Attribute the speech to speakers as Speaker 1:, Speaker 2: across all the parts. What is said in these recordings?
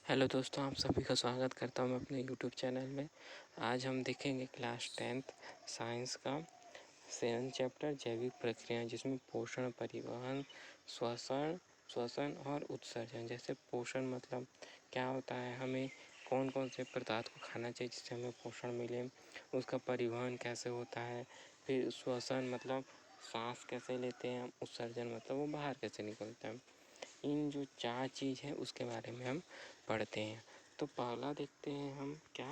Speaker 1: Hello दोस्तों, आप सभी का स्वागत करता हूं मैं अपने यूट्यूब चैनल में। आज हम देखेंगे क्लास 10th साइंस का 7th चैप्टर जैविक प्रक्रियाएं, जिसमें पोषण, परिवहन, श्वसन और उत्सर्जन। जैसे पोषण मतलब क्या होता है, हमें कौन कौन से पदार्थ को खाना चाहिए जिससे हमें पोषण मिले, उसका परिवहन कैसे होता है, फिर श्वसन मतलब सांस कैसे लेते हैं हम, उत्सर्जन मतलब वो बाहर कैसे निकलता है। इन जो 4 चीज़ है उसके बारे में हम पढ़ते हैं। तो पहला देखते हैं हम क्या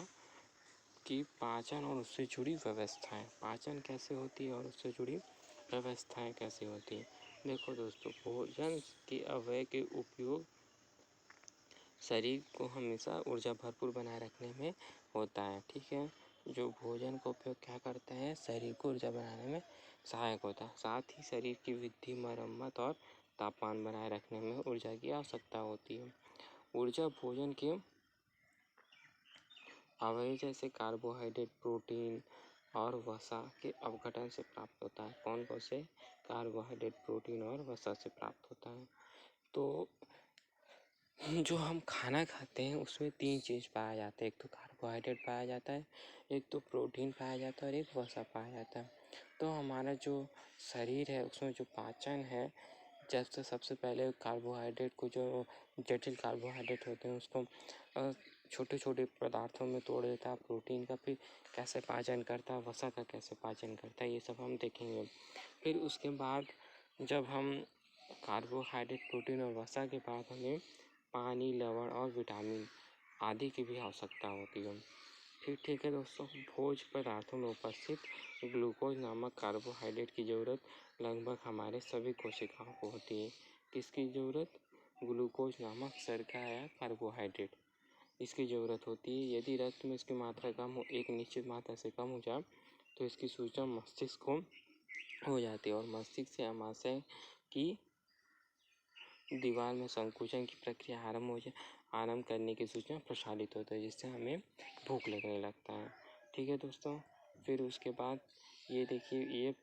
Speaker 1: कि पाचन और उससे जुड़ी व्यवस्थाएं। पाचन कैसे होती है और उससे जुड़ी व्यवस्थाएं कैसे होती हैं। देखो दोस्तों, भोजन के अवयव के उपयोग शरीर को हमेशा ऊर्जा भरपूर बनाए रखने में होता है। ठीक है, जो भोजन का उपयोग क्या करता है, शरीर को ऊर्जा बनाने में सहायक होता है। साथ ही शरीर की वृद्धि, मरम्मत और तापमान बनाए रखने में ऊर्जा की आवश्यकता होती है। ऊर्जा भोजन के अवयव जैसे कार्बोहाइड्रेट, प्रोटीन और वसा के अपघटन से प्राप्त होता है। कौन कौन से? कार्बोहाइड्रेट, प्रोटीन और वसा से प्राप्त होता है। तो जो हम खाना खाते हैं उसमें 3 चीज़ पाया जाता है। एक तो कार्बोहाइड्रेट पाया जाता है, एक तो प्रोटीन पाया जाता है और एक वसा पाया जाता है। तो हमारा जो शरीर है उसमें जो पाचन है, जैसे सबसे पहले कार्बोहाइड्रेट को, जो जटिल कार्बोहाइड्रेट होते हैं उसको छोटे छोटे पदार्थों में तोड़ देता है। प्रोटीन का फिर कैसे पाचन करता है, वसा का कैसे पाचन करता है, ये सब हम देखेंगे। फिर उसके बाद जब हम कार्बोहाइड्रेट, प्रोटीन और वसा के बाद हमें पानी, लवण और विटामिन आदि की भी आवश्यकता होती है। फिर ठीक है दोस्तों, भोज्य पदार्थों में उपस्थित ग्लूकोज नामक कार्बोहाइड्रेट की ज़रूरत लगभग हमारे सभी कोशिकाओं को होती है। किसकी ज़रूरत? ग्लूकोज नामक शर्करा या कार्बोहाइड्रेट, इसकी ज़रूरत होती है। यदि रक्त में इसकी मात्रा कम हो, एक निश्चित मात्रा से कम हो जाए, तो इसकी सूचना मस्तिष्क को हो जाती है और मस्तिष्क से आमाशय की दीवार में संकुचन की प्रक्रिया आरंभ करने की सूचना प्रसारित होती है, जिससे हमें भूख लगने लगता है। ठीक है दोस्तों, फिर उसके बाद ये देखिए, ये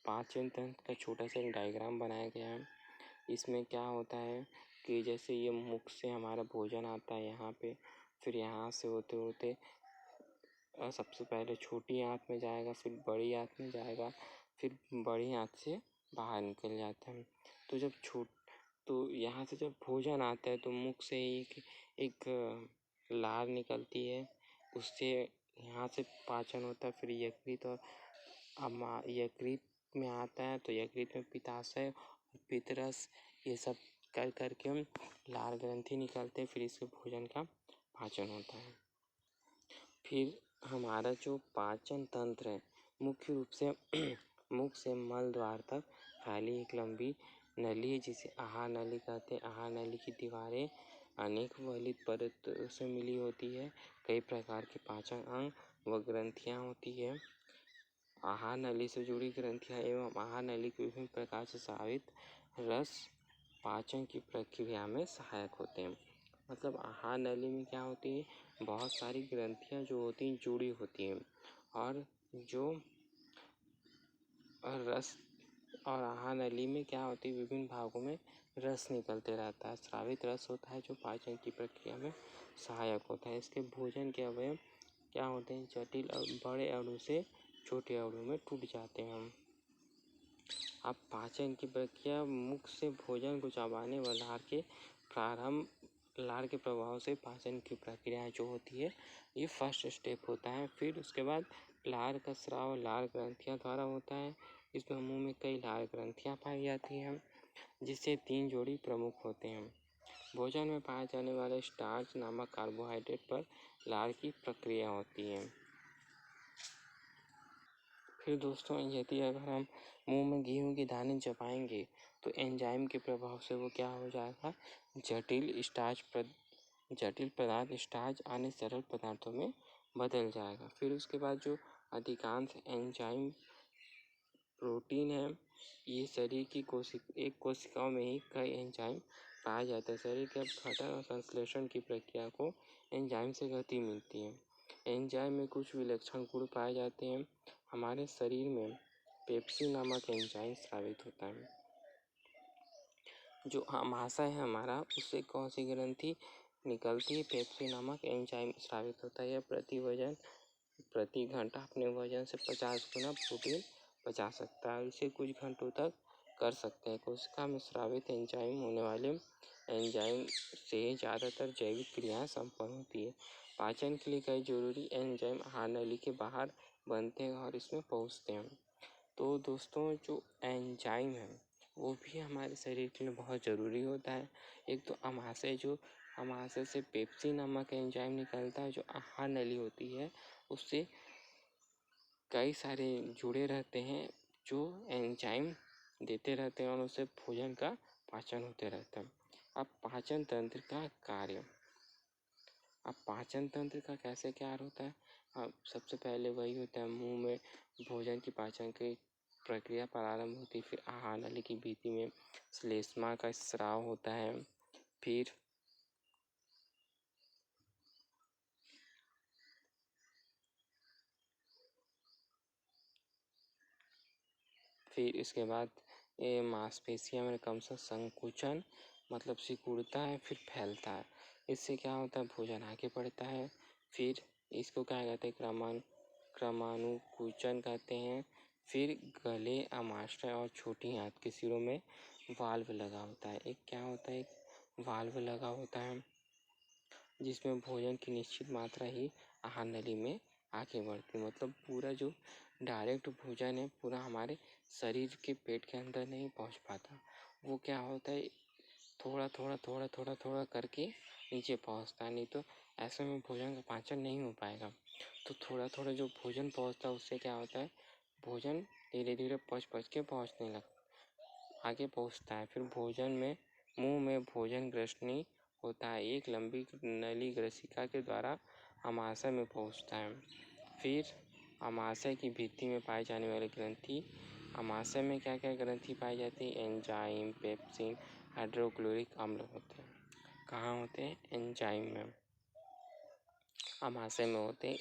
Speaker 1: पाचन तंत्र का छोटा सा एक डायग्राम बनाया गया है। इसमें क्या होता है कि जैसे ये मुख से हमारा भोजन आता है यहाँ पे, फिर यहाँ से होते होते सबसे पहले छोटी आंत में जाएगा, फिर बड़ी आंत में जाएगा, फिर बड़ी आंत से बाहर निकल जाता है। तो यहाँ से जब भोजन आता है तो मुख से एक लार निकलती है, उससे यहाँ से पाचन होता है। फिर यकृत और यकृत में आता है, तो यकृत में पित्ताशय और पित्तरस, ये सब कर करके हम लार ग्रंथि निकलते हैं, फिर इससे भोजन का पाचन होता है। फिर हमारा जो पाचन तंत्र है, मुख्य रूप से मुख से मल द्वार तक फैली एक लंबी नली है, जिसे आहार नली कहते हैं। आहार नली की दीवारें अनेक वलित परतों से मिली होती है। कई प्रकार के पाचन अंग व ग्रंथियां होती है। आहार नली से जुड़ी ग्रंथियां एवं आहार नली के विभिन्न प्रकार से स्रावित रस पाचन की प्रक्रिया में सहायक होते हैं। मतलब आहार नली में क्या होती है, बहुत सारी ग्रंथियां जो होती हैं जुड़ी होती हैं, और जो रस और आहार नली में क्या होती है, विभिन्न भागों में रस निकलते रहता है। स्रावित रस होता है जो पाचन की प्रक्रिया में सहायक होता है। इसके भोजन के अवयव क्या होते हैं, जटिल और बड़े अणु से छोटे अणु में टूट जाते हैं। अब पाचन की प्रक्रिया, मुख से भोजन को चबाने व लार के प्रभाव से पाचन की प्रक्रिया जो होती है, ये फर्स्ट स्टेप होता है। फिर उसके बाद लार का स्राव लार ग्रंथियां द्वारा होता है। इसमें मुंह में कई लार ग्रंथियां पाई जाती हैं, जिससे 3 जोड़ी प्रमुख होते हैं। भोजन में पाए जाने वाले स्टार्च नामक कार्बोहाइड्रेट पर लार की प्रक्रिया होती है। फिर दोस्तों, यदि अगर हम मुंह में गेहूं के दाने चबाएंगे तो एंजाइम के प्रभाव से वो क्या हो जाएगा, जटिल पदार्थ स्टार्च आने सरल पदार्थों में बदल जाएगा। फिर उसके बाद जो अधिकांश एंजाइम प्रोटीन है, ये शरीर की कोशिकाओं में ही कई एंजाइम पाया जाता है। शरीर के अपघटन और संश्लेषण की प्रक्रिया को एंजाइम से गति मिलती है। एंजाइम में कुछ विलक्षण गुण पाए जाते हैं। हमारे शरीर में पेप्सिन नामक एंजाइम स्रावित होता है। जो आमाशय है हमारा, उससे कौन सी ग्रंथि निकलती है पेप्सी नामक एंजाइम स्रावित होता है। यह प्रति घंटा अपने वजन से 50 गुना प्रोटीन पचा सकता है। इसे कुछ घंटों तक कर सकते हैं। कोशिका में स्रावित एंजाइम होने वाले एंजाइम से ज़्यादातर जैविक क्रियाएं संपन्न होती है। पाचन के लिए कई जरूरी एंजाइम आहार नली के बाहर बनते हैं और इसमें पहुंचते हैं। तो दोस्तों, जो एंजाइम है वो भी हमारे शरीर के लिए बहुत ज़रूरी होता है। एक तो अमाशय से पेप्सी नामक एंजाइम निकलता है, जो आहार नली होती है उससे कई सारे जुड़े रहते हैं, जो एंजाइम देते रहते हैं और उससे भोजन का पाचन होते रहता है। अब पाचन तंत्र का कार्य। अब पाचन तंत्र का कैसे कार्य होता है? अब सबसे पहले वही होता है, मुंह में भोजन की पाचन की प्रक्रिया प्रारंभ होती है। फिर आहार नली की भित्ति में श्लेष्मा का स्राव होता है। फिर इसके बाद ये मांसपेशियों में क्रमशः संकुचन मतलब सिकुड़ता है, फिर फैलता है। इससे क्या होता है? भोजन आगे बढ़ता है। फिर इसको क्या कहते हैं? क्रमानुकुचन कहते हैं। फिर गले, अमाशय और छोटी आंत के सिरों में वाल्व लगा होता है। एक क्या होता है? एक वाल्व लगा होता है जिसमें भोजन की निश्चित मात्रा ही आहार नली में आगे बढ़ती है। मतलब पूरा जो डायरेक्ट भोजन है पूरा हमारे शरीर के पेट के अंदर नहीं पहुंच पाता। वो क्या होता है, थोड़ा करके नीचे पहुंचता है। नहीं तो ऐसे में भोजन का पाचन नहीं हो पाएगा। तो थोड़ा जो भोजन पहुंचता है उससे क्या होता है, भोजन धीरे धीरे पच के पहुंचने लगता, आगे पहुंचता है। फिर भोजन में मुंह में भोजन ग्रसनी होता है, एक लंबी नली ग्रसिका के द्वारा अमाशय में पहुंचता है। फिर अमाशय की भित्ति में पाई जाने वाली ग्रंथि। अमाशय में क्या क्या ग्रंथि पाई जाती है? एंजाइम, पेप्सिन, हाइड्रोक्लोरिक अम्ल होते हैं। कहाँ होते हैं? एंजाइम में, अमाशय में होते हैं।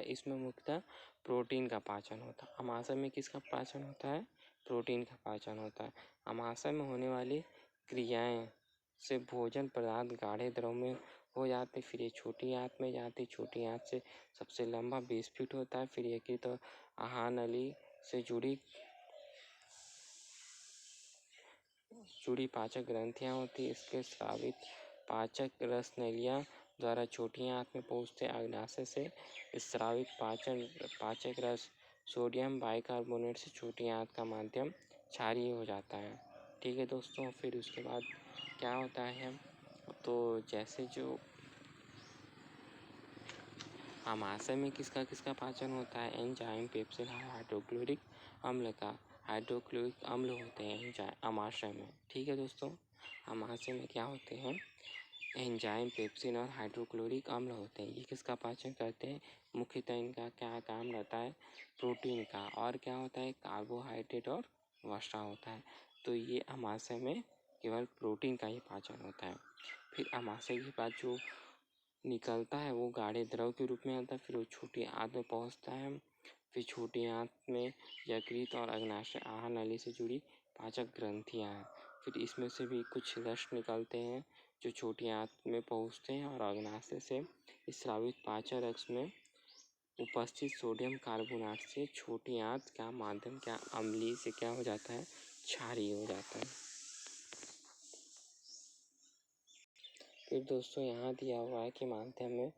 Speaker 1: इसमें मुख्यतः प्रोटीन का पाचन होता है। अमाशय में किसका पाचन होता है? प्रोटीन का पाचन होता है। अमाशय में होने वाली क्रियाएं से भोजन पदार्थ गाढ़े द्रव में हो जाते, फिर ये छोटी आंत में जाती। छोटी आंत से सबसे लंबा 20 फीट होता है। फिर यकृत तो आहार नली से जुड़ी पाचक ग्रंथियां होती है। इसके स्रावित पाचक रस नलियां द्वारा छोटी आंत में पहुंचते। अग्नाशय से स्रावित पाचक रस सोडियम बाइकार्बोनेट से छोटी आंत का माध्यम क्षारीय हो जाता है। ठीक है दोस्तों, फिर उसके बाद क्या होता है, तो जैसे जो अमाशय में किसका पाचन होता है? एंजाइम, पेप्सिन, हाइड्रोक्लोरिक अम्ल का। हाइड्रोक्लोरिक अम्ल होते हैं अमाशय में। ठीक है दोस्तों, अमाशय में क्या होते हैं? एंजाइम, पेप्सिन और हाइड्रोक्लोरिक अम्ल होते हैं। ये किसका पाचन करते हैं? मुख्यतः इनका क्या काम रहता है? प्रोटीन का। और क्या होता है? कार्बोहाइड्रेट और वसा होता है। तो ये अमाशय में केवल प्रोटीन का ही पाचन होता है। फिर अमाशय के बाद जो निकलता है वो गाढ़े द्रव के रूप में आता है। फिर वो छोटी आंत में पहुंचता है। फिर छोटी आंत में यकृत और अग्नाशय आहार नली से जुड़ी पाचक ग्रंथियां हैं। फिर इसमें से भी कुछ रस निकलते हैं जो छोटी आंत में पहुंचते हैं और अग्नाशय से स्रावित पाचक रस में उपस्थित सोडियम कार्बोनेट से छोटी आंत का माध्यम क्या अम्लीय से क्या हो जाता है? क्षारीय हो जाता है। फिर दोस्तों यहाँ दिया हुआ है कि माध्यम में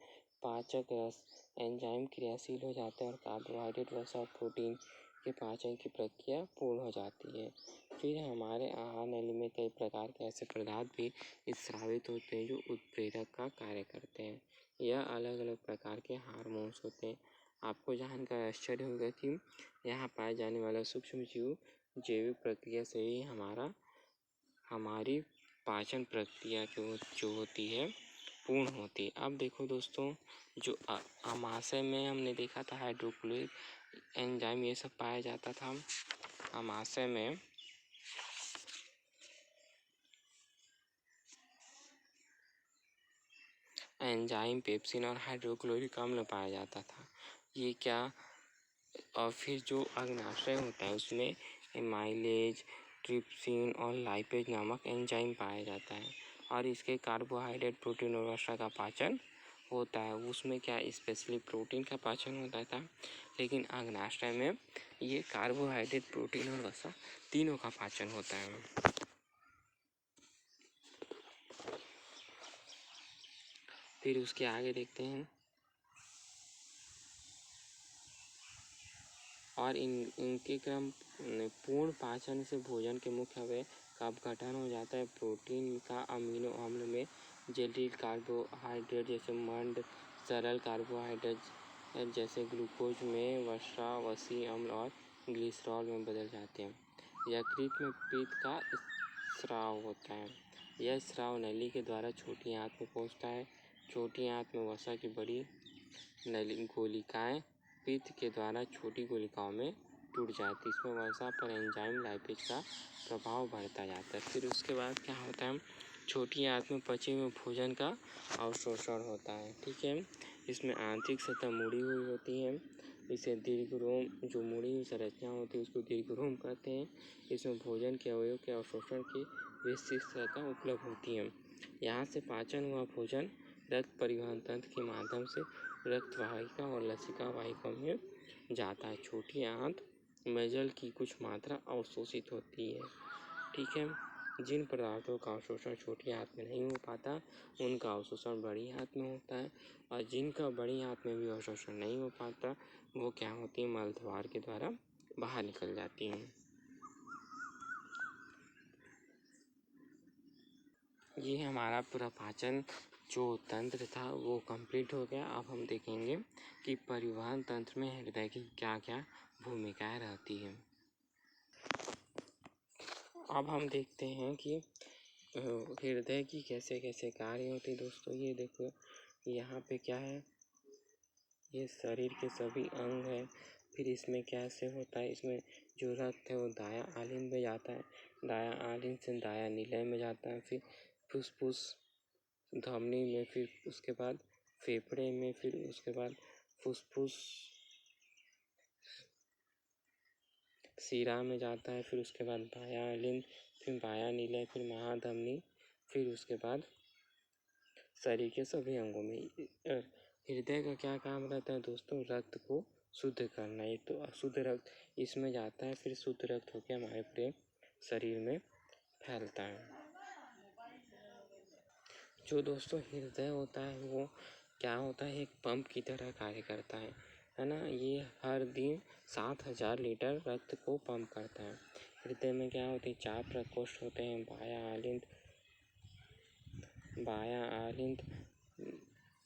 Speaker 1: पाचक रस एंजाइम क्रियाशील हो जाते हैं और कार्बोहाइड्रेट, वसा और प्रोटीन के पाचन की प्रक्रिया पूर्ण हो जाती है। फिर हमारे आहार नली में कई प्रकार के ऐसे पदार्थ भी स्रावित होते हैं जो उत्प्रेरक का कार्य करते हैं। यह अलग अलग प्रकार के हार्मोन्स होते हैं। आपको जानकर आश्चर्य होगा कि यहाँ पाए जाने वाला सूक्ष्म जीव जैविक प्रक्रिया से ही हमारी पाचन प्रक्रिया जो होती है पूर्ण होती है। अब देखो दोस्तों, जो अमाशय में हमने देखा था हाइड्रोक्लोरिक एंजाइम ये सब पाया जाता था। अमाशय में एंजाइम, पेप्सिन और हाइड्रोक्लोरिक अम्ल पाया जाता था। ये क्या, और फिर जो अग्नाशय होता है उसमें एमाइलेज, ट्रिप्सिन और लाइपेज नामक एंजाइम पाया जाता है। और इसके कार्बोहाइड्रेट, प्रोटीन और वसा का पाचन होता है। उसमें क्या स्पेशली प्रोटीन का पाचन होता था, लेकिन अग्नाशय में ये कार्बोहाइड्रेट, प्रोटीन और वसा तीनों का पाचन होता है। फिर उसके आगे देखते हैं। और इनके क्रम पूर्ण पाचन से भोजन के मुख्य अवयव का अपघटन हो जाता है। प्रोटीन का अमीनो अम्ल में जटिल कार्बोहाइड्रेट जैसे मंड, सरल कार्बोहाइड्रेट जैसे ग्लूकोज में वसा, वसी अम्ल और ग्लिसरॉल में बदल जाते हैं। यकृत में पित्त का स्राव होता है। यह स्राव नली के द्वारा छोटी आंत में पहुंचता है। छोटी आंत में वसा की बड़ी नली गोलिकाएं पित्त के द्वारा छोटी गोलिकाओं में टूट जाती है। इसमें वसा पर एंजाइम लाइपेज का प्रभाव बढ़ता जाता है। फिर उसके बाद क्या होता है, छोटी आंत में पचे हुए भोजन का अवशोषण होता है। ठीक है, इसमें आंतरिक सतह मुड़ी हुई होती है। इसे दीर्घरोम, जो मुड़ी हुई संरचना होती है उसको दीर्घरोम कहते हैं। इसमें भोजन के अवयव के अवशोषण की विस्तृत सतह उपलब्ध होती है। यहाँ से पाचन हुआ भोजन रक्त परिवहन तंत्र के माध्यम से रक्त वाहिका और लसिका वाहिका में जाता है। छोटी आंत में जल की कुछ मात्रा अवशोषित होती है। ठीक है, जिन पदार्थों का अवशोषण छोटी आंत में नहीं हो पाता उनका अवशोषण बड़ी आंत में होता है, और जिनका बड़ी आंत में भी अवशोषण नहीं हो पाता वो क्या होती है, मलद्वार के द्वारा बाहर निकल जाती हैं। ये हमारा पूरा पाचन जो तंत्र था वो कंप्लीट हो गया। अब हम देखेंगे कि परिवहन तंत्र में हृदय की क्या क्या भूमिकाएं रहती है। अब हम देखते हैं कि हृदय की कैसे कैसे कार्य होते हैं। दोस्तों ये देखो, यहाँ पे क्या है, ये शरीर के सभी अंग है। फिर इसमें कैसे होता है, इसमें जो रक्त है वो दायां आलिंद में जाता है, दायां आलिंद से दायां निलय में जाता है, फिर फुसफुस धमनी में, फिर उसके बाद फेफड़े में, फिर उसके बाद फुसफुस सीरा में जाता है, फिर उसके बाद बायां आलिंद, फिर बायां निलय, फिर महाधमनी, फिर उसके बाद शरीर के सभी अंगों में। हृदय का क्या काम रहता है दोस्तों, रक्त को शुद्ध करना। एक तो अशुद्ध रक्त इसमें जाता है, फिर शुद्ध रक्त होकर हमारे पूरे शरीर में फैलता है। जो दोस्तों हृदय होता है वो क्या होता है, एक पंप की तरह कार्य करता है ना। ये हर दिन 7000 लीटर रक्त को पंप करता है। हृदय में क्या होती है, 4 प्रकोष्ठ होते हैं, बायां आलिंद,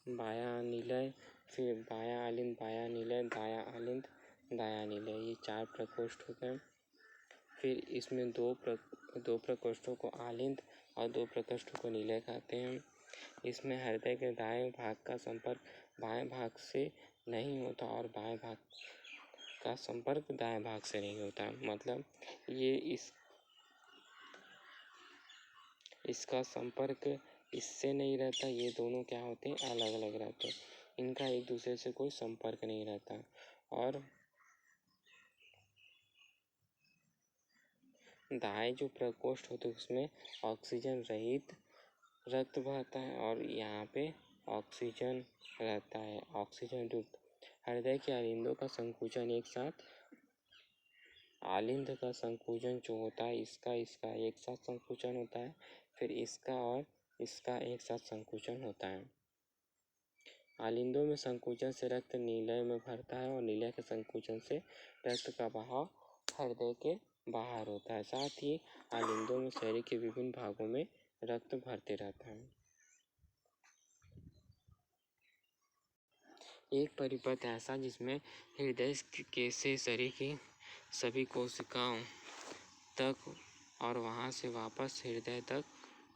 Speaker 1: बायां निलय, फिर बायां आलिंद, बायां निलय, दायां आलिंद, दायां निलय, ये 4 प्रकोष्ठ हो गए। फिर इसमें दो प्रकोष्ठों को आलिंद और 2 प्रकोष्ठों को निलय कहते हैं। इसमें हृदय के दाएं भाग का संपर्क बाएं भाग से नहीं होता और बाएं भाग का संपर्क दाएं भाग से नहीं होता। मतलब ये इसका संपर्क इससे नहीं रहता। ये दोनों क्या होते हैं, अलग अलग रहते हैं। इनका एक दूसरे से कोई संपर्क नहीं रहता। और दाएं जो प्रकोष्ठ होते हैं उसमें ऑक्सीजन रहित रक्त बहता है और यहाँ पे ऑक्सीजन रहता है, ऑक्सीजन युक्त। हृदय के आलिंदों का संकुचन एक साथ, आलिंद का संकुचन जो होता है इसका एक साथ संकुचन होता है, फिर इसका और इसका एक साथ संकुचन होता है। आलिंदों में संकुचन से रक्त निलय में भरता है और निलय के संकुचन से रक्त का बहाव हृदय के बाहर होता है। साथ ही आलिंदों में शरीर के विभिन्न भागों में रक्त भरते रहता है। एक परिपथ ऐसा जिसमें हृदय के से शरीर की सभी कोशिकाओं तक और वहां से वापस हृदय तक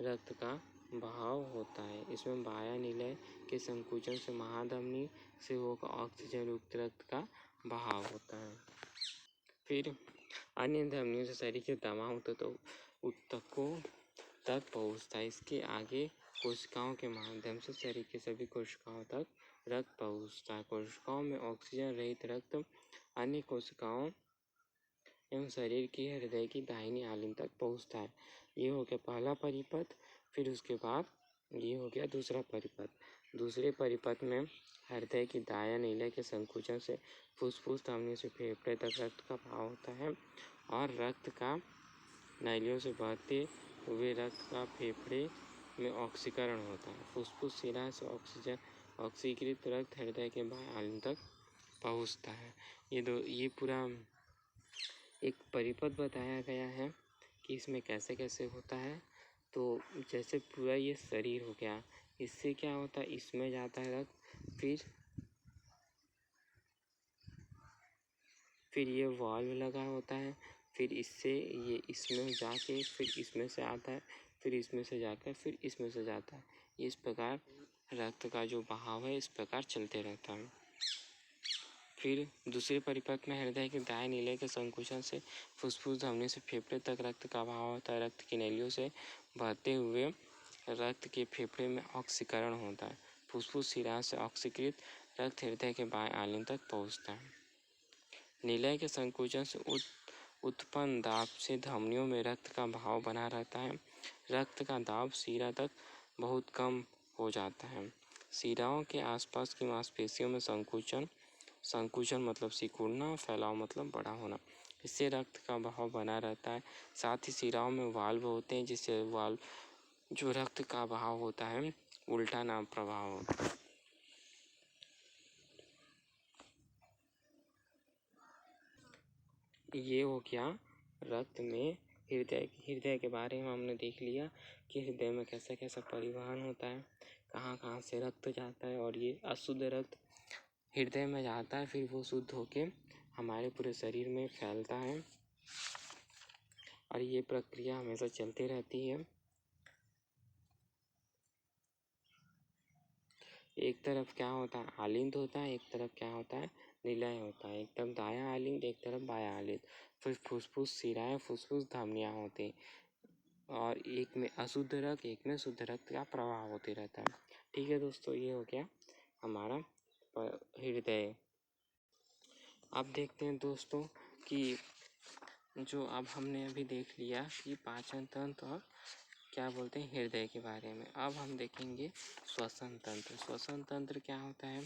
Speaker 1: रक्त का बहाव होता है। इसमें बायां निलय के संकुचन से महाधमनी से होकर ऑक्सीजन युक्त रक्त का बहाव होता है। फिर अन्य धमनियों से शरीर के तमाम ऊतकों तक पहुँचता है। इसके आगे कोशिकाओं के माध्यम से शरीर के सभी कोशिकाओं तक रक्त पहुँचता है। कोशिकाओं में ऑक्सीजन रहित रक्त अन्य कोशिकाओं एवं शरीर की हृदय की दाहिनी आलिंद तक पहुँचता है। ये हो गया पहला परिपथ। फिर उसके बाद ये हो गया दूसरा परिपथ। दूसरे परिपथ में हृदय की दायां नीले के संकुचन से फुसफुस धमनियों से फेफड़े तक रक्त का बहाव होता है और रक्त का नालियों से बहते हुए रक्त का फेफड़े में ऑक्सीकरण होता है। फुसफुस शिरा से ऑक्सीकृत रक्त हृदय के बाएं आलिंद तक पहुंचता है। ये पूरा एक परिपथ बताया गया है कि इसमें कैसे कैसे होता है। तो जैसे पूरा ये शरीर हो गया, इससे क्या होता है, इसमें जाता है रक्त, फिर ये वाल्व लगा होता है, फिर इससे ये इसमें जाके फिर इसमें से आता है, फिर इसमें से जाकर फिर इसमें से जाता है। इस प्रकार रक्त का जो बहाव है इस प्रकार चलते रहता है। फिर दूसरे परिपथ में हृदय के दाएं नीले के संकुचन से फुसफुस धमनी से फेफड़े तक रक्त का बहाव होता है। रक्त की नलियों से बहते हुए रक्त के फेफड़े में ऑक्सीकरण होता है। फुसफुस शिरा से ऑक्सीकृत रक्त हृदय के बाएं आलिंद तक पहुंचता है। नीलय के संकुचन से उत्पन्न दाब से धमनियों में रक्त का बहाव बना रहता है। रक्त का दाब शिरा तक बहुत कम हो जाता है। शिराओं के आसपास की मांसपेशियों में संकुचन मतलब सिकुड़ना, फैलाव मतलब बड़ा होना, इससे रक्त का बहाव बना रहता है। साथ ही शिराओं में वाल्व होते हैं, जिससे वाल्व जो रक्त का बहाव होता है उल्टा ना प्रभाव होता है। ये हो गया रक्त में हृदय के बारे में हमने देख लिया कि हृदय में कैसा कैसा परिवहन होता है, कहाँ कहाँ से रक्त जाता है, और ये अशुद्ध रक्त हृदय में जाता है, फिर वो शुद्ध होके हमारे पूरे शरीर में फैलता है, और ये प्रक्रिया हमेशा चलती रहती है। एक तरफ क्या होता है, आलिंद होता है, एक तरफ क्या होता है, निलय होता है। एक तरफ दायां आलिंद, एक तरफ बायां आलिंद। फिर फुसफुस शिराएं, फुसफुस धमनियां होती, और एक में अशुद्ध रक्त, एक में शुद्ध रक्त का प्रवाह होते रहता है। ठीक है दोस्तों, ये हो गया हमारा हृदय। अब देखते हैं दोस्तों कि जो अब हमने अभी देख लिया कि पाचन तंत्र और क्या बोलते हैं हृदय के बारे में। अब हम देखेंगे श्वसन तंत्र। श्वसन तंत्र क्या होता है,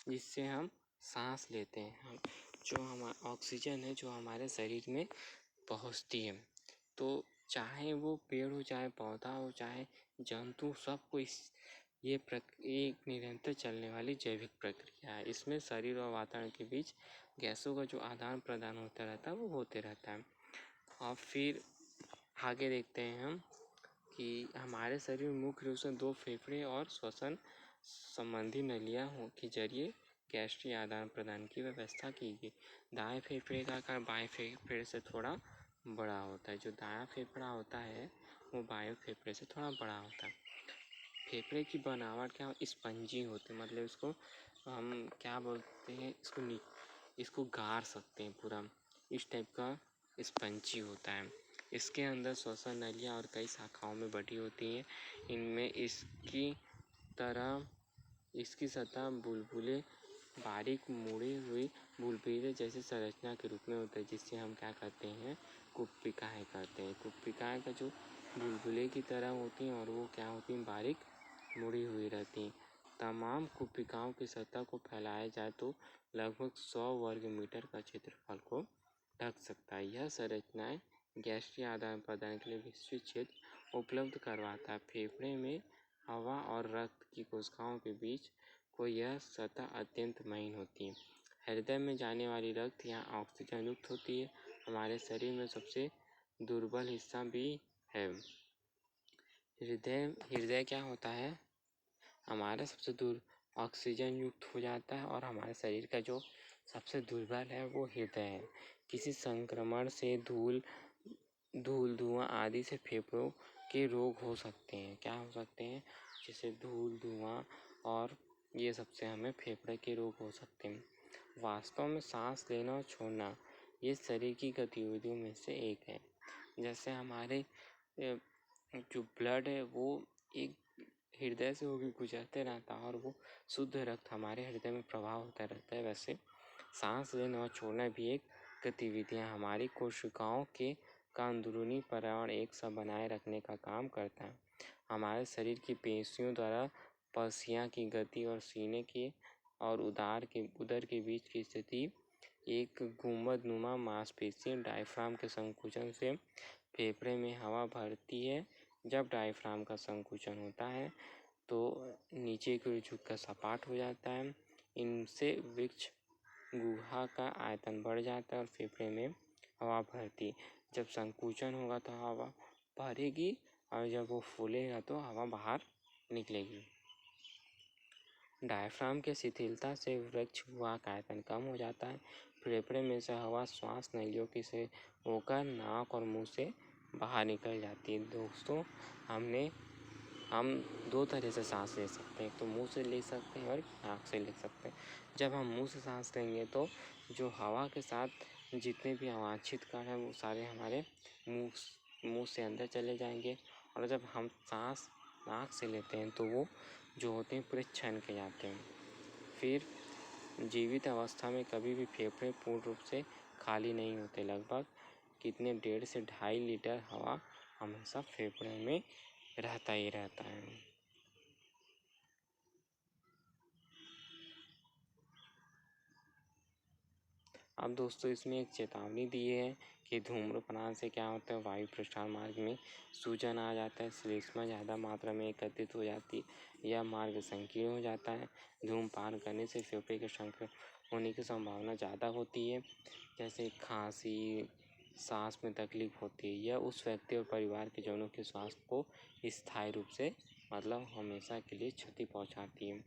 Speaker 1: जिससे हम सांस लेते हैं, हम जो हमारा ऑक्सीजन है जो हमारे शरीर में पहुंचती है। तो चाहे वो पेड़ हो, चाहे पौधा हो, चाहे जंतु, सबको ये एक निरंतर चलने वाली जैविक प्रक्रिया है। इसमें शरीर और वातावरण के बीच गैसों का जो आदान प्रदान होता रहता है वो होते रहता है। और फिर आगे देखते हैं हम कि हमारे शरीर में मुख्य रूप से 2 फेफड़े और श्वसन संबंधी नलियाँ के जरिए गैसीय आदान प्रदान की व्यवस्था की गई। दाएं फेफड़े का आकार बाएं फेफड़े से थोड़ा बड़ा होता है। जो दायां फेफड़ा होता है वो बाएं फेफड़े से थोड़ा बड़ा होता है। फेफड़े की बनावट क्या स्पंजी होती है, मतलब इसको हम क्या बोलते हैं, इसको गाड़ सकते हैं पूरा, इस टाइप का स्पंजी होता है। इसके अंदर श्वसन नलियाँ और कई शाखाओं में बटी होती हैं। इनमें इसकी सतह बुलबुले बारीक मुड़ी हुई बुलबुले जैसी संरचना के रूप में होता है, जिससे हम क्या करते हैं, कुप्पिकाएँ करते हैं। कुप्पिकाएँ का जो बुलबुले की तरह होती हैं और वो क्या होती हैं, बारीक मुड़ी हुई रहती हैं। तमाम कुप्पिकाओं की सतह को फैलाया जाए तो लगभग 100 वर्ग मीटर का क्षेत्रफल को ढक सकता है। यह संरचनाएं गैसीय आदान प्रदान के लिए विस्तृत क्षेत्र उपलब्ध करवाता है। फेफड़े में हवा और रक्त की कोशिकाओं के बीच को यह सतह अत्यंत महीन होती है। हृदय में जाने वाली रक्त यहाँ ऑक्सीजन युक्त होती है। हमारे शरीर में सबसे दुर्बल हिस्सा भी है। हृदय क्या होता है, हमारा सबसे दूर ऑक्सीजन युक्त हो जाता है, और हमारे शरीर का जो सबसे दुर्बल है वो हृदय है। किसी संक्रमण से धूल, आदि से फेफड़ों के रोग हो सकते हैं। क्या हो सकते हैं, जैसे धूल, धुआं, और ये सबसे हमें फेफड़े के रोग हो सकते हैं। वास्तव में सांस लेना और छोड़ना ये शरीर की गतिविधियों में से एक है। जैसे हमारे जो ब्लड है वो एक हृदय से होकर गुजरते रहता है और वो शुद्ध रक्त हमारे हृदय में प्रवाह होता रहता है। वैसे सांस लेना और छोड़ना भी एक गतिविधियाँ हमारी कोशिकाओं के का अंदरूनी पर्यावरण एक सा बनाए रखने का काम करता है। हमारे शरीर की पेशियों द्वारा पसिया की गति और सीने के और उदर के बीच की स्थिति एक गुंबदनुमा मांसपेशी डायफ्राम के संकुचन से फेफड़े में हवा भरती है। जब डायफ्राम का संकुचन होता है तो नीचे की ओर झुककर सपाट हो जाता है। इनसे वृक्ष गुहा का आयतन बढ़ जाता है और फेफड़े में हवा भरती है। जब संकुचन होगा तो हवा भरेगी और जब वो फूलेगा तो हवा बाहर निकलेगी। डायफ्राम के शिथिलता से वृक्ष गुहा का आयतन कम हो जाता है। फेफड़े में से हवा श्वास नलियों की से होकर नाक और मुंह से बाहर निकल जाती है। दोस्तों, हम दो तरह से सांस ले सकते हैं, तो मुंह से ले सकते हैं और नाक से ले सकते हैं। जब हम मुंह से सांस लेंगे तो जो हवा के साथ जितने भी अवांछित कण हैं वो सारे हमारे मुंह से अंदर चले जाएंगे, और जब हम सांस नाक से लेते हैं तो वो जो होते हैं पूरे छन के जाते हैं। फिर जीवित अवस्था में कभी भी फेफड़े पूर्ण रूप से खाली नहीं होते। लगभग 1.5 से 2.5 लीटर हवा हमेशा फेफड़े में रहता ही रहता है। अब दोस्तों, इसमें एक चेतावनी दी है कि धूम्रपान से क्या होता है, वायु प्रसार मार्ग में सूजन आ जाता है, श्लेष्मा ज़्यादा मात्रा में एकत्रित हो जाती है, यह मार्ग संकीर्ण हो जाता है। धूम्रपान करने से फेफड़े के संक्रमण होने की संभावना ज़्यादा होती है, जैसे खांसी, सांस में तकलीफ होती है। यह उस व्यक्ति और परिवार के जनों के स्वास्थ्य को स्थायी रूप से हमेशा के लिए क्षति पहुंचाती है।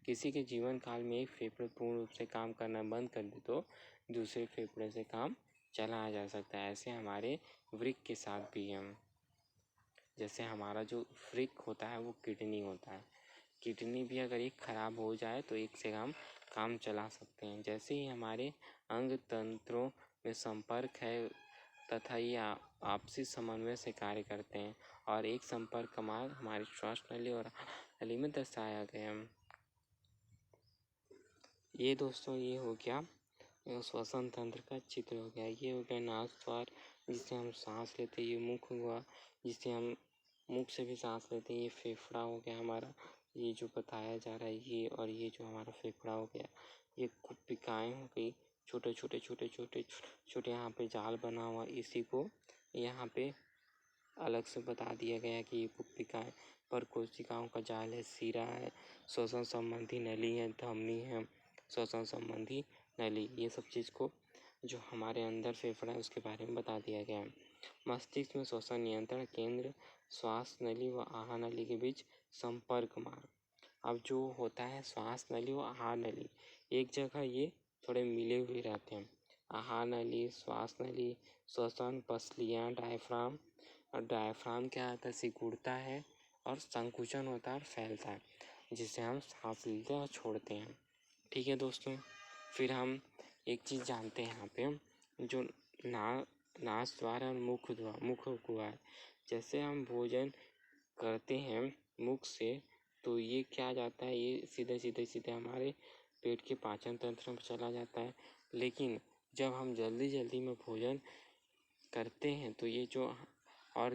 Speaker 1: किसी के जीवन काल में एक फेफड़े पूर्ण रूप से काम करना बंद कर दे तो दूसरे फेफड़े से काम चलाया जा सकता है। ऐसे हमारे वृक्क के साथ भी है। जैसे हमारा जो वृक्क होता है वो किडनी होता है। किडनी भी अगर एक खराब हो जाए तो एक से हम काम चला सकते हैं। जैसे ही हमारे अंग तंत्रों में संपर्क है तथा ये आपसी समन्वय से कार्य करते हैं, और एक संपर्क मार्ग हमारी श्वास नली और नली में दर्शाया गया है। ये दोस्तों, ये हो गया श्वसन तंत्र का चित्र हो गया। ये हो गया नाक द्वार जिससे हम सांस लेते हैं। ये मुख हुआ जिससे हम मुख से भी सांस लेते हैं। ये फेफड़ा हो गया हमारा, ये जो बताया जा रहा है ये, और ये जो हमारा फेफड़ा हो गया। ये कुप्पिकाएँ हो गई, छोटे छोटे छोटे छोटे छोटे यहाँ पे जाल बना हुआ, इसी को यहाँ पे अलग से बता दिया गया कि ये कुप्पिकाएँ पर कोशिकाओं का जाल है, सिरा है, श्वसन संबंधी नली है, धमनी है, श्वसन संबंधी नली, ये सब चीज़ को जो हमारे अंदर फेफड़ा है उसके बारे में बता दिया गया है। मस्तिष्क में श्वसन नियंत्रण केंद्र, श्वास नली व आहार नली के बीच संपर्क मार्ग। अब जो होता है श्वास नली व आहार नली एक जगह ये थोड़े मिले हुए रहते हैं। आहार नली, श्वास नली, श्वसन पसलियाँ, डायफ्राम, और डायफ्राम क्या होता है, सिकुड़ता है और संकुचन होता है और फैलता है, जिससे हम सांस लेते हैं और छोड़ते हैं। ठीक है दोस्तों, फिर हम एक चीज़ जानते हैं यहाँ पे, जो नास द्वार और मुख द्वार, जैसे हम भोजन करते हैं मुख से तो ये क्या जाता है, ये सीधे सीधे सीधे हमारे पेट के पाचन तंत्र में चला जाता है। लेकिन जब हम जल्दी में भोजन करते हैं तो ये जो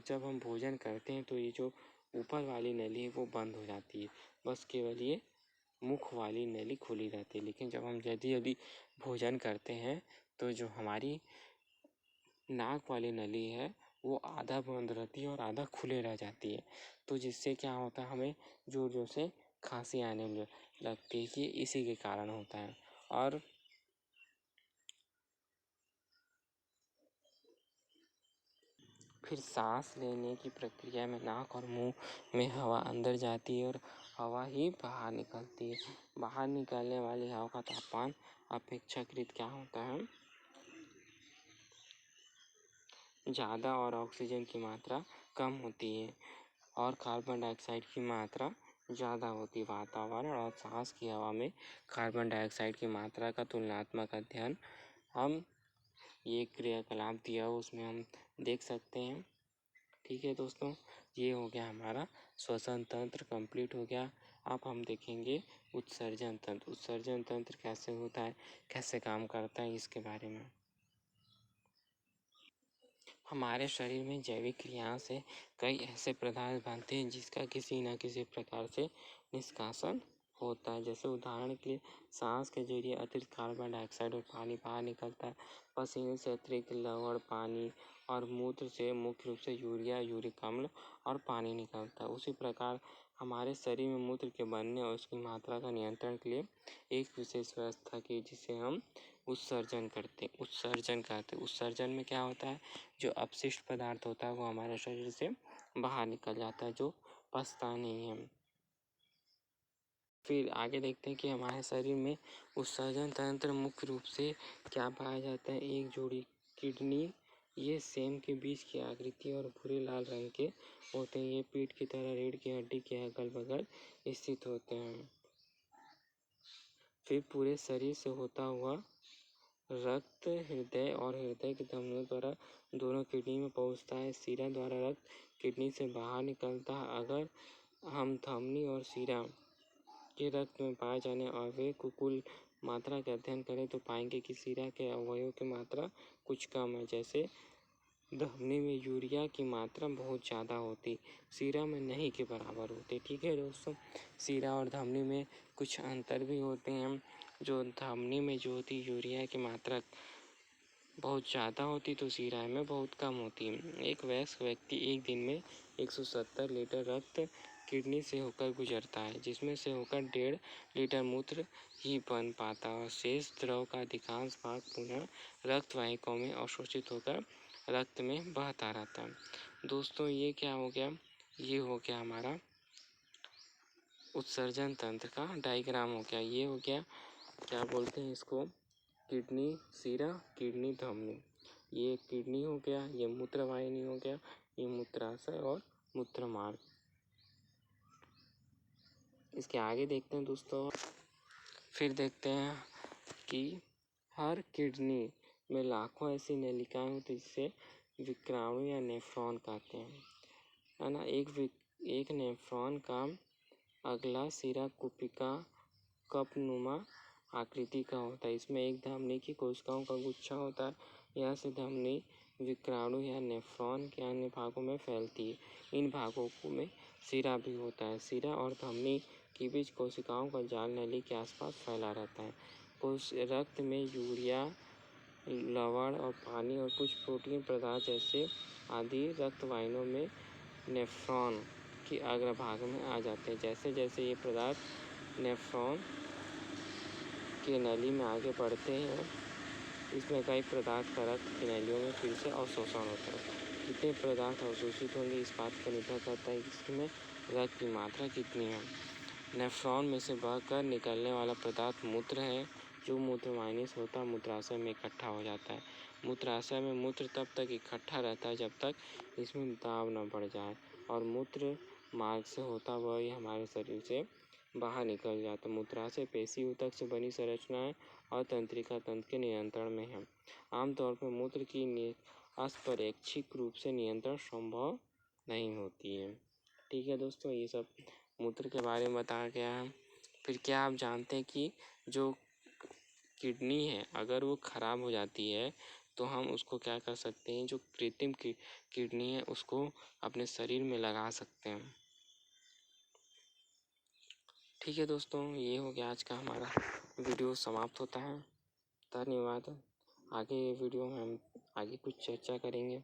Speaker 1: जब हम भोजन करते हैं तो ये जो ऊपर वाली नली है वो बंद हो जाती है, बस केवल ये मुख वाली नली खुली रहती है। लेकिन जब हम जल्दी भोजन करते हैं तो जो हमारी नाक वाली नली है वो आधा बंद रहती है और आधा खुले रह जाती है। तो जिससे क्या होता है, हमें जोर से खांसी आने लगती है। ये इसी के कारण होता है। और फिर सांस लेने की प्रक्रिया में नाक और मुंह में हवा अंदर जाती है और हवा ही बाहर निकलती है। बाहर निकलने वाली हवा का तापमान अपेक्षाकृत क्या होता है, ज़्यादा, और ऑक्सीजन की मात्रा कम होती है और कार्बन डाइऑक्साइड की मात्रा ज़्यादा होती है। वातावरण और सांस की हवा में कार्बन डाइऑक्साइड की मात्रा का तुलनात्मक अध्ययन हम ये क्रियाकलाप दिया हो उसमें हम देख सकते हैं। ठीक है दोस्तों, ये हो गया हमारा श्वसन तंत्र कंप्लीट हो गया। अब हम देखेंगे उत्सर्जन तंत्र। उत्सर्जन तंत्र कैसे होता है, कैसे काम करता है, इसके बारे में। हमारे शरीर में जैविक क्रियाओं से कई ऐसे पदार्थ बनते हैं जिसका किसी न किसी प्रकार से निष्कासन होता है। जैसे उदाहरण के लिए सांस के जरिए अतिरिक्त कार्बन डाइऑक्साइड और पानी बाहर निकलता है। पसीने से अतिरिक्त लवण, पानी और मूत्र से मुख्य रूप से यूरिया, यूरिक अम्ल और पानी निकलता है। उसी प्रकार हमारे शरीर में मूत्र के बनने और उसकी मात्रा का नियंत्रण के लिए एक विशेष व्यवस्था की जिसे हम उत्सर्जन कहते हैं। उत्सर्जन में क्या होता है, जो अपशिष्ट पदार्थ होता है वो हमारे शरीर से बाहर निकल जाता है, जो पचता नहीं है। फिर आगे देखते हैं कि हमारे शरीर में उत्सर्जन तंत्र मुख्य रूप से क्या पाया जाता है। एक जोड़ी किडनी, ये सेम के बीच की आकृति और भूरे लाल रंग के होते हैं। ये पीठ की तरह रीढ़ की हड्डी के अगल बगल स्थित होते हैं। फिर पूरे शरीर से होता हुआ रक्त हृदय और हृदय की धमनियों द्वारा दोनों किडनी में पहुंचता है। शिरा द्वारा रक्त किडनी से बाहर निकलता है। अगर हम धमनी और शिरा के रक्त में पाए जाने अवयव की कुल मात्रा का अध्ययन करें तो पाएंगे कि शिरा के अवयवों की मात्रा कुछ कम है। जैसे धमनी में यूरिया की मात्रा बहुत ज़्यादा होती, शिरा में नहीं के बराबर होती। ठीक है दोस्तों, शिरा और धमनी में कुछ अंतर भी होते हैं। जो धमनी में जो होती यूरिया की मात्रा बहुत ज़्यादा होती तो शिरा में बहुत कम होती। एक वयस्क व्यक्ति एक दिन में 170 लीटर रक्त किडनी से होकर गुजरता है, जिसमें से होकर 1.5 लीटर मूत्र ही बन पाता है और शेष द्रव का अधिकांश भाग पुनः रक्त वाहिकाओं में अवशोषित होकर रक्त में बहता रहता है। दोस्तों ये क्या हो गया, ये हो गया हमारा उत्सर्जन तंत्र का डायग्राम हो गया। ये हो गया, क्या बोलते हैं इसको, किडनी, शिरा, किडनी, धमनी। ये किडनी हो गया, ये मूत्रवाहिनी हो गया, ये मूत्राशय और मूत्रमार्ग। इसके आगे देखते हैं दोस्तों। फिर देखते हैं कि हर किडनी में लाखों ऐसी नलिकाएं होती जिसे विक्राणु या नेफ्रॉन कहते हैं, है ना। एक नेफ्रॉन का अगला सिरा कुपिका कपनुमा आकृति का होता है। इसमें एक धमनी की कोशिकाओं का गुच्छा होता है। यहाँ से धमनी विक्राणु या नेफ्रॉन के अन्य भागों में फैलती है। इन भागों में सिरा भी होता है। सिरा और धमनी के बीच कोशिकाओं का जाल नली के आसपास फैला रहता है। रक्त में यूरिया, लवण और पानी और कुछ प्रोटीन पदार्थ जैसे आदि रक्त वाहिनियों में नेफ्रॉन की अग्रभाग में आ जाते हैं। जैसे जैसे ये पदार्थ नेफ्रॉन की नली में आगे बढ़ते हैं, इसमें कई पदार्थ का रक्त की नलियों में फिर से अवशोषण होता है। कितने पदार्थ अवशोषित होंगे इस बात पर निर्भर करता है कि इसमें रक्त की मात्रा कितनी है। नेफ्रॉन में से बहकर निकलने वाला पदार्थ मूत्र है, जो मूत्रवाहिनी से होता मूत्राशय में इकट्ठा हो जाता है। मूत्राशय में मूत्र तब तक इकट्ठा रहता है जब तक इसमें दाब न बढ़ जाए और मूत्र मार्ग से होता हुआ ही हमारे शरीर से बाहर निकल जाता है। मूत्राशय पेशी ऊतक से बनी संरचना है और तंत्रिका तंत्र के नियंत्रण में है। आमतौर पर मूत्र की अस्परैक्षिक रूप से नियंत्रण संभव नहीं होती है। ठीक है दोस्तों, ये सब मूत्र के बारे में बताया गया है। फिर क्या आप जानते हैं कि जो किडनी है अगर वो ख़राब हो जाती है तो हम उसको क्या कर सकते हैं, जो कृत्रिम किडनी है उसको अपने शरीर में लगा सकते हैं। ठीक है दोस्तों, ये हो गया आज का हमारा वीडियो समाप्त होता है। धन्यवाद। आगे वीडियो में हम आगे कुछ चर्चा करेंगे।